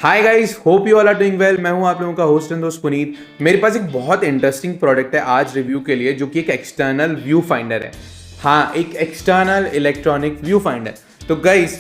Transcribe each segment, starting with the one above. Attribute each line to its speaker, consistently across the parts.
Speaker 1: Hi guys, hope you all are doing well. मैं हूं आप लोगों का होस्ट एंड दोस्त पुनीत। मेरे पास एक बहुत इंटरेस्टिंग प्रोडक्ट है आज रिव्यू के लिए, जो कि एक एक्सटर्नल व्यू फाइंडर है। हाँ, एक एक्सटर्नल इलेक्ट्रॉनिक व्यू फाइंडर। तो गाइस,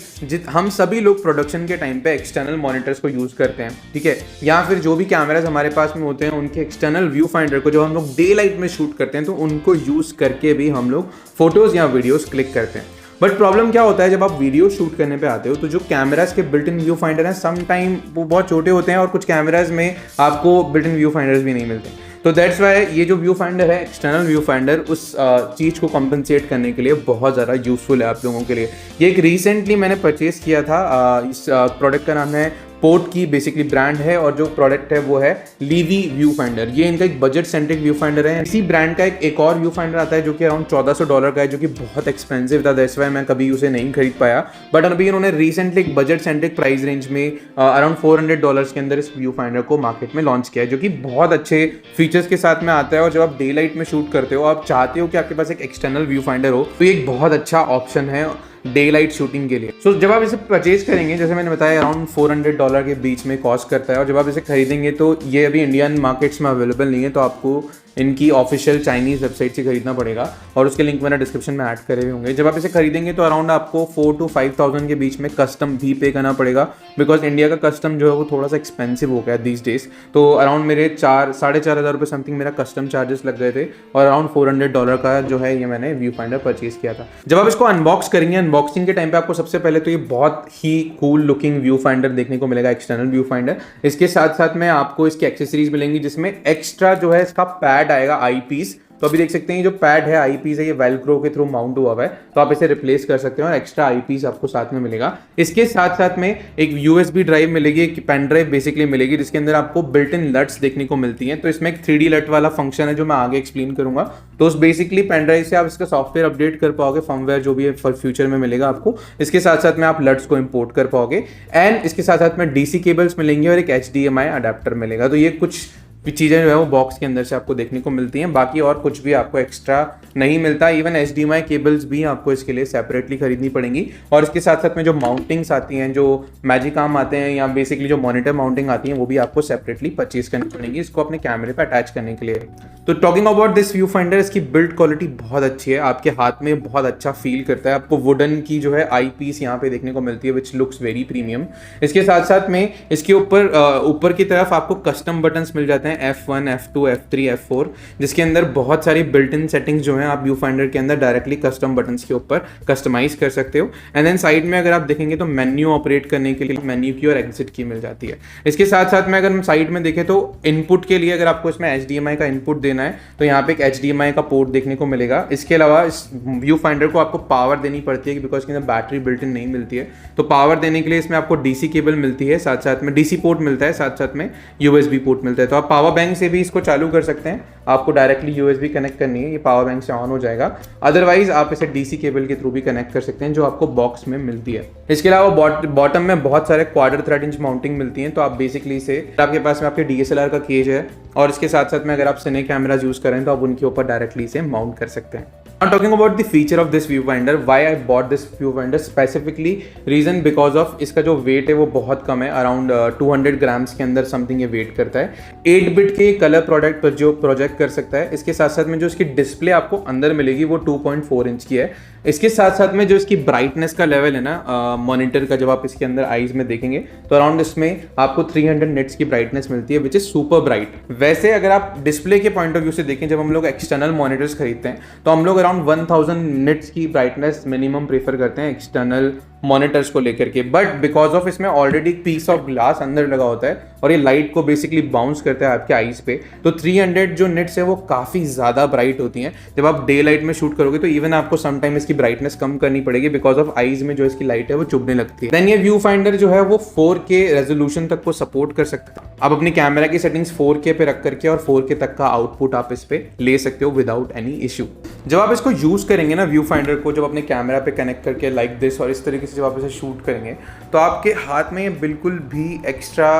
Speaker 1: हम सभी लोग प्रोडक्शन के टाइम पे एक्सटर्नल मॉनिटर्स को यूज़ करते हैं, ठीक है, या फिर जो भी कैमराज हमारे पास में होते हैं उनके एक्सटर्नल व्यू फाइंडर को जब हम लोग डे लाइट में शूट करते हैं तो उनको यूज़ करके भी हम लोग फोटोज़ या वीडियोज़ क्लिक करते हैं। बट प्रॉब्लम क्या होता है, जब आप वीडियो शूट करने पे आते हो तो जो कैमराज के बिल्ट इन व्यू फाइंडर हैं सम टाइम वो बहुत छोटे होते हैं और कुछ कैमराज में आपको बिल्ट इन व्यू फाइंडर्स भी नहीं मिलते। तो दैट्स वाई ये जो व्यू फाइंडर है, एक्सटर्नल व्यू फाइंडर, उस चीज़ को कंपनसेट करने के लिए बहुत ज़्यादा यूज़फुल है आप लोगों के लिए। ये एक रिसेंटली मैंने परचेज़ किया था। इस प्रोडक्ट का नाम है पोर्ट की, बेसिकली ब्रांड है, और जो प्रोडक्ट है वो है लीवी व्यू फाइंडर। ये इनका एक बजट सेंट्रिक व्यू फाइंडर है। इसी ब्रांड का एक और व्यू फाइंडर आता है जो कि अराउंड $1400 का है, जो कि बहुत एक्सपेंसिव था। दैट्स वाई मैं कभी उसे नहीं खरीद पाया। बट अभी इन्होंने रिसेंटली एक बजट सेंट्रिक प्राइस रेंज में अराउंड $400 के अंदर इस व्यू फाइंडर को मार्केट में लॉन्च किया है, जो कि बहुत अच्छे फीचर्स के साथ में आता है। और जब आप डे लाइट में शूट करते हो, आप चाहते हो कि आपके पास एक एक्सटर्नल व्यू फाइंडर हो, तो ये एक बहुत अच्छा ऑप्शन है डे लाइट शूटिंग के लिए। सो जब आप इसे परचेज करेंगे, जैसे मैंने बताया, अराउंड $400 के बीच में कॉस्ट करता है। और जब आप इसे खरीदेंगे तो ये अभी इंडियन मार्केट्स में अवेलेबल नहीं है, तो आपको इनकी ऑफिशियल चाइनीज़ वेबसाइट से खरीदना पड़ेगा, और उसके लिंक मैंने डिस्क्रिप्शन में ऐड करे हुए होंगे। जब आप इसे खरीदेंगे तो अराउंड आपको 4 to 5,000 के बीच में कस्टम भी पे करना पड़ेगा, बिकॉज इंडिया का कस्टम जो है वो थोड़ा सा एक्सपेंसिव हो गया दीज डेज। तो अराउंड मेरे 4,500 समथिंग मेरा कस्टम चार्जेस लग गए थे, और अराउंड $400 का जो है ये मैंने व्यू फाइंडर परचेज किया था। जब आप इसको अनबॉक्स करेंगे, अनबॉक्सिंग के टाइम पे आपको सबसे पहले तो ये बहुत ही कूल लुकिंग व्यू फाइंडर देखने को मिलेगा, एक्सटर्नल व्यू फाइंडर। इसके साथ साथ में आपको इसकी एक्सेसरीज मिलेंगी, जिसमें एक्स्ट्रा जो है इसका पैड आएगा, आई पीस। तो अभी देख सकते हैं ये जो पैड है, आई पीस है, ये वेलक्रो के थ्रू माउंट हुआ हुआ है, तो आप इसे रिप्लेस कर सकते हैं और एक्स्ट्रा आई पीस आपको साथ में मिलेगा। इसके साथ साथ में एक यूएसबी ड्राइव मिलेगी, एक पेन ड्राइव बेसिकली मिलेगी, जिसके अंदर आपको बिल्ट इन लट्स देखने को मिलती हैं। तो इसमें एक 3D लट वाला फंक्शन है जो मैं आगे एक्सप्लेन करूंगा। तो उस बेसिकली पेन ड्राइव से आप इसका सॉफ्टवेयर अपडेट कर पाओगे, फर्मवेयर जो भी है फॉर फ्यूचर में मिलेगा आपको। इसके साथ साथ में आप लट्स को इंपोर्ट कर पाओगे, एंड इसके साथ साथ में डीसी केबल्स मिलेंगे और एक HDMI अडेप्टर मिलेगा। तो ये कुछ चीज़ें जो है वो बॉक्स के अंदर से आपको देखने को मिलती हैं, बाकी और कुछ भी आपको एक्स्ट्रा नहीं मिलता। इवन HDMI केबल्स भी आपको इसके लिए सेपरेटली खरीदनी पड़ेंगी। और इसके साथ साथ में जो माउंटिंग्स आती हैं, जो मैजिक आर्म आते हैं, या बेसिकली जो मॉनिटर माउंटिंग आती हैं, वो भी आपको सेपरेटली परचेज करनी पड़ेंगी इसको अपने कैमरे पे अटैच करने के लिए। तो talking about this view finder, इसकी बिल्ड क्वालिटी बहुत अच्छी है, आपके हाथ में बहुत अच्छा फील करता है। आपको वुडन की जो है आई पीस यहाँ पे देखने को मिलती है, विच लुक्स वेरी प्रीमियम। इसके साथ साथ में इसके ऊपर की तरफ आपको कस्टम बटन्स मिल जाते हैं, F1, F2, F3, F4, जिसके अंदर बहुत सारी बिल्ट इन सेटिंग्स जो हैं आप व्यू फाइंडर के अंदर डायरेक्टली कस्टम बटन्स के ऊपर कस्टमाइज कर सकते हो। एंड देन साइड में अगर आप देखेंगे तो मेन्यू ऑपरेट करने के लिए मेन्यू की और एग्जिट की मिल जाती है। इसके साथ साथ में अगर हम साइड में देखें तो इनपुट के लिए अगर आपको इसमें HDMI का इनपुट देना है तो यहाँ पे एक HDMI का पोर्ट देखने को मिलेगा। इसके अलावा इस व्यू फाइंडर को आपको पावर देनी पड़ती है, बिकॉज के अंदर बैटरी बिल्ट इन नहीं मिलती है। तो पावर देने के लिए इसमें आपको DC केबल मिलती है, साथ साथ में DC पोर्ट मिलता है, साथ साथ में USB पोर्ट मिलता है। तो आप पावर बैंक से भी इसको चालू कर सकते हैं। आपको डायरेक्टली USB कनेक्ट करनी है, ये पावर बैंक से ऑन हो जाएगा। अदरवाइज आप इसे DC केबल के थ्रू भी कनेक्ट कर सकते हैं, जो आपको बॉक्स में मिलती है। इसके अलावा बॉटम में बहुत सारे क्वार्टर थ्रेड इंच माउंटिंग मिलती हैं। तो आप बेसिकली इसे, आपके पास में आपके DSLR का केज है, और इसके साथ साथ में अगर आप सिने कैमराज यूज करें तो आप उनके ऊपर डायरेक्टली इसे माउंट कर सकते हैं। Now talking about the feature of this viewfinder, why I bought this viewfinder specifically, reason because of इसका जो वेट है वो बहुत कम है, अराउंड 200 ग्राम्स के अंदर समथिंग ये वेट करता है। 8 बिट के कलर प्रोडक्ट पर जो प्रोजेक्ट कर सकता है। इसके साथ साथ में जो इसकी डिस्प्ले आपको अंदर मिलेगी वो 2.4 इंच की है। इसके साथ साथ में जो इसकी ब्राइटनेस का लेवल है ना मॉनिटर का, जब आप इसके अंदर आईज में देखेंगे तो अराउंड इसमें आपको 300 निट्स की ब्राइटनेस मिलती है, विच इज सुपर ब्राइट। वैसे अगर आप डिस्प्ले के पॉइंट ऑफ व्यू से देखें, जब हम लोग एक्सटर्नल मॉनिटर्स खरीदते हैं तो हम लोग अराउंड 1000 निट्स की ब्राइटनेस मिनिमम प्रेफर करते हैं एक्सटर्नल मॉनिटर्स को लेकर के। बट बिकॉज ऑफ इसमें ऑलरेडी एक पीस ऑफ ग्लास अंदर लगा होता है और ये लाइट को बेसिकली बाउंस करता है आपके आईज पे, तो 300 जो निट्स है वो काफ़ी ज़्यादा ब्राइट होती हैं। जब आप डे लाइट में शूट करोगे तो इवन आपको समटाइम इसकी ब्राइटनेस कम करनी पड़ेगी, बिकॉज ऑफ आईज में जो इसकी लाइट है वो चुभने लगती है। देन ये व्यू फाइंडर जो है वो 4K रेजोल्यूशन तक को सपोर्ट कर सकता है। आप अपनी कैमरा की सेटिंग्स 4K पे रख करके और 4K तक का आउटपुट आप इस पे ले सकते हो विदाउट एनी इशू। जब आप इसको यूज करेंगे ना व्यू फाइंडर को, जब अपने कैमरा पे कनेक्ट करके लाइक दिस और इस तरीके से जब आप इसे शूट करेंगे तो आपके हाथ में ये बिल्कुल भी एक्स्ट्रा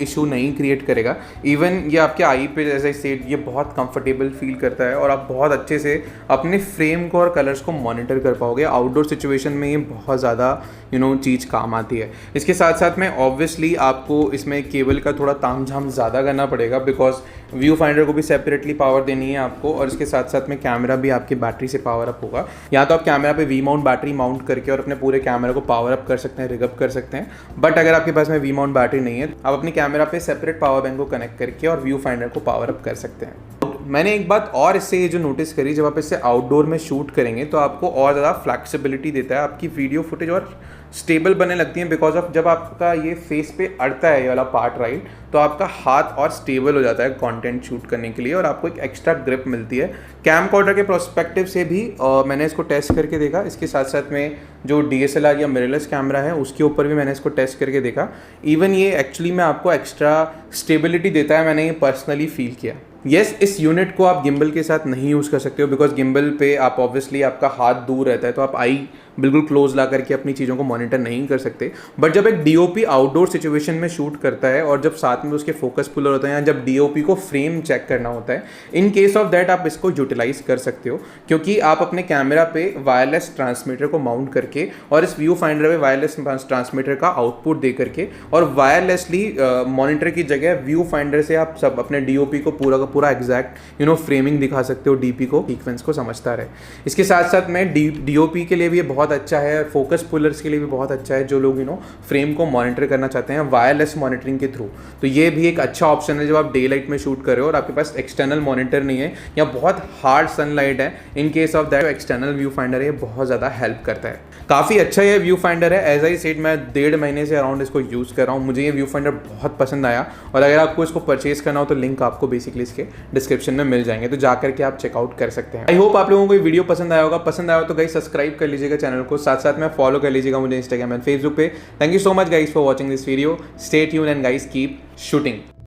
Speaker 1: इशू नहीं क्रिएट करेगा। इवन ये आपके आई पे जैसे सेट ये बहुत कंफर्टेबल फील करता है और आप बहुत अच्छे से अपने फ्रेम को और कलर्स को मॉनिटर कर पाओगे। आउटडोर सिचुएशन में ये बहुत ज़्यादा चीज़ काम आती है। इसके साथ साथ में ऑब्वियसली आपको इसमें केबल का थोड़ा तामझाम ज़्यादा करना पड़ेगा, बिकॉज व्यू फाइंडर को भी सेपरेटली पावर देनी है आपको, और इसके साथ साथ में कैमरा भी आपकी बैटरी से पावर अप होगा। या तो आप कैमरा पे वी माउंट बैटरी माउंट करके और अपने पूरे कैमरा को पावर अप कर सकते हैं, रिगअप कर सकते हैं। बट अगर आपके पास में वी माउंट बैटरी नहीं है, आप अपने कैमरा पे सेपरेट पावर बैंक को कनेक्ट करके और व्यू फाइंडर को पावर अप कर सकते हैं। मैंने एक बात और इससे ये जो नोटिस करी, जब आप इससे आउटडोर में शूट करेंगे तो आपको और ज़्यादा फ्लैक्सिबिलिटी देता है, आपकी वीडियो फुटेज और स्टेबल बनने लगती है। बिकॉज ऑफ जब आपका ये फेस पे अड़ता है ये वाला पार्ट राइट, तो आपका हाथ और स्टेबल हो जाता है कंटेंट शूट करने के लिए और आपको एक एक्स्ट्रा ग्रिप मिलती है। कैमकॉर्डर के प्रोस्पेक्टिव से भी मैंने इसको टेस्ट करके देखा। इसके साथ साथ में जो DSLR या मिररलेस कैमरा है उसके ऊपर भी मैंने इसको टेस्ट करके देखा। इवन ये एक्चुअली में आपको एक्स्ट्रा स्टेबिलिटी देता है, मैंने ये पर्सनली फील किया। येस, इस यूनिट को आप गिम्बल के साथ नहीं यूज़ कर सकते हो, बिकॉज गिम्बल पे आप ऑब्वियसली आपका हाथ दूर रहता है तो आप आई बिल्कुल क्लोज ला करके अपनी चीज़ों को मॉनिटर नहीं कर सकते। बट जब एक DOP आउटडोर सिचुएशन में शूट करता है और जब साथ में उसके फोकस पुलर होता है या जब DOP को फ्रेम चेक करना होता है, इन केस ऑफ दैट आप इसको यूटिलाइज कर सकते हो, क्योंकि आप अपने कैमरा पे वायरलेस ट्रांसमीटर को माउंट करके और इस व्यू फाइंडर पे वायरलेस ट्रांसमीटर का आउटपुट दे करके और वायरलेसली मॉनिटर की जगह व्यू फाइंडर से आप सब अपने DOP को पूरा का पूरा एग्जैक्ट फ्रेमिंग दिखा सकते हो, DP को सीक्वेंस को समझता रहे। इसके साथ साथ में DOP के लिए भी ये बहुत अच्छा है, फोकस पुलर्स के लिए भी बहुत अच्छा है, जो लोग फ्रेम को मॉनिटर करना चाहते हैं वायरलेस मॉनिटरिंग के थ्रू। तो ये भी एक अच्छा ऑप्शन है जब आप डे लाइट में शूट कर रहे हो और आपके पास एक्सटर्नल मॉनिटर नहीं है या बहुत हार्ड सनलाइट है। In case of that external view finder है, बहुत ज़्यादा हेल्प करता है। काफ़ी अच्छा ये व्यू फाइंडर है। एज आई सेड, मैं 1.5 महीने से अराउंड इसको यूज़ कर रहा हूँ। मुझे ये व्यू फाइंडर बहुत पसंद आया और अगर आपको इसको परचेज करना हो तो लिंक आपको बेसिकली इसके डिस्क्रिप्शन में मिल जाएंगे, तो जाकर के आप चेकआउट कर सकते हैं। आई होप आप लोगों को ये वीडियो पसंद आया होगा। पसंद आया हो तो गाइस सब्सक्राइब कर लीजिएगा चैनल को, साथ साथ में फॉलो कर लीजिएगा मुझे इंस्टाग्राम एंड फेसबुक पे। Thank you so much guys for watching this video. Stay tuned and guys keep shooting.